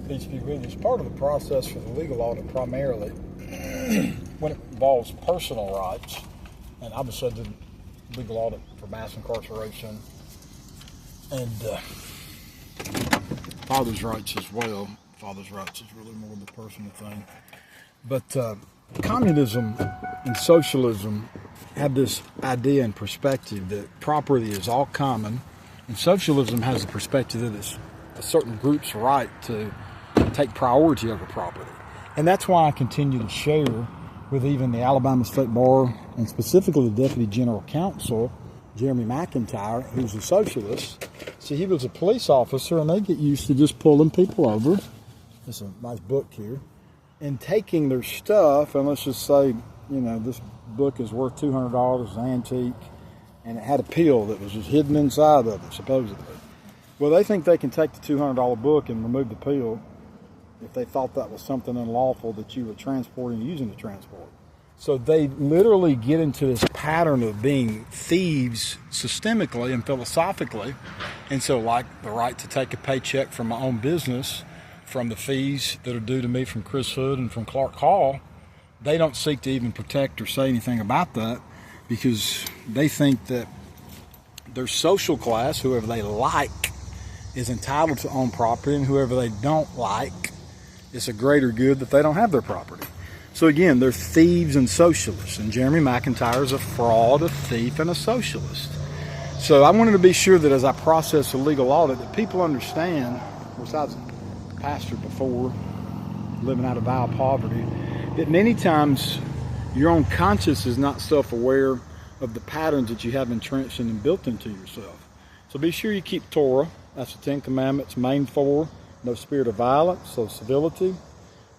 Peace be with you. It's part of the process for the legal audit primarily when it involves personal rights. And I was did legal audit for mass incarceration and father's rights as well. Father's rights is really more of the personal thing. But communism and socialism have this idea and perspective that property is all common, and socialism has the perspective that it's a certain group's right to take priority over property. And that's why I continue to share with even the Alabama State Bar and specifically the Deputy General Counsel, Jeremy McIntyre, who's a socialist. See, he was a police officer, and they get used to just pulling people over. There's a nice book here. And taking their stuff, and let's just say, this book is worth $200, it's an antique, and it had a pill that was just hidden inside of it, supposedly. Well, they think they can take the $200 book and remove the pill if they thought that was something unlawful that you were transporting using to transport. So they literally get into this pattern of being thieves systemically and philosophically. And so like the right to take a paycheck from my own business, from the fees that are due to me from Chris Hood and from Clark Hall, they don't seek to even protect or say anything about that because they think that their social class, whoever they like, is entitled to own property, and whoever they don't like, it's a greater good that they don't have their property. So again, they're thieves and socialists, and Jeremy McIntyre is a fraud, a thief, and a socialist. So I wanted to be sure that as I process a legal audit, that people understand, of course I was a pastor before, living out of vile poverty, that many times your own conscience is not self-aware of the patterns that you have entrenched and built into yourself. So be sure you keep Torah, that's the 10 Commandments, main 4, no spirit of violence, so civility,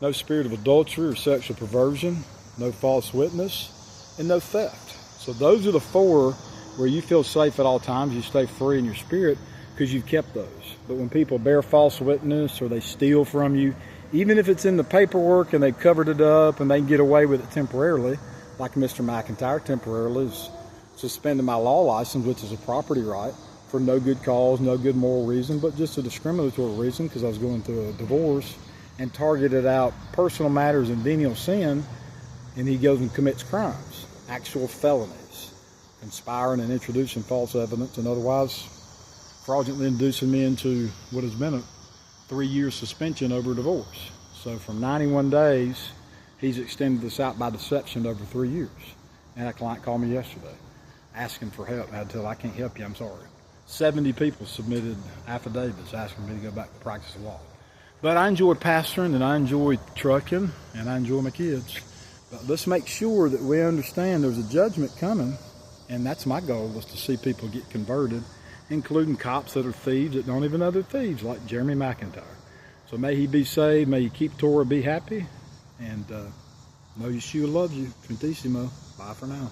no spirit of adultery or sexual perversion, no false witness, and no theft. So those are the 4 where you feel safe at all times. You stay free in your spirit because you've kept those. But when people bear false witness or they steal from you, even if it's in the paperwork and they've covered it up and they can get away with it temporarily, like Mr. McIntyre temporarily is suspending my law license, which is a property right, for no good cause, no good moral reason, but just a discriminatory reason because I was going through a divorce and targeted out personal matters and venial sin, and he goes and commits crimes, actual felonies, conspiring and introducing false evidence, and otherwise fraudulently inducing me into what has been a 3-year suspension over a divorce. So from 91 days, he's extended this out by deception over 3 years. And a client called me yesterday asking for help. I had to tell her, I can't help you, I'm sorry. 70 people submitted affidavits asking me to go back to practice law. But I enjoy pastoring, and I enjoy trucking, and I enjoy my kids. But let's make sure that we understand there's a judgment coming, and that's my goal, is to see people get converted, including cops that are thieves that don't even know they're thieves, like Jeremy McIntyre. So may he be saved, may you keep Torah, be happy, and know Yeshua loves you. Trentissimo. Bye for now.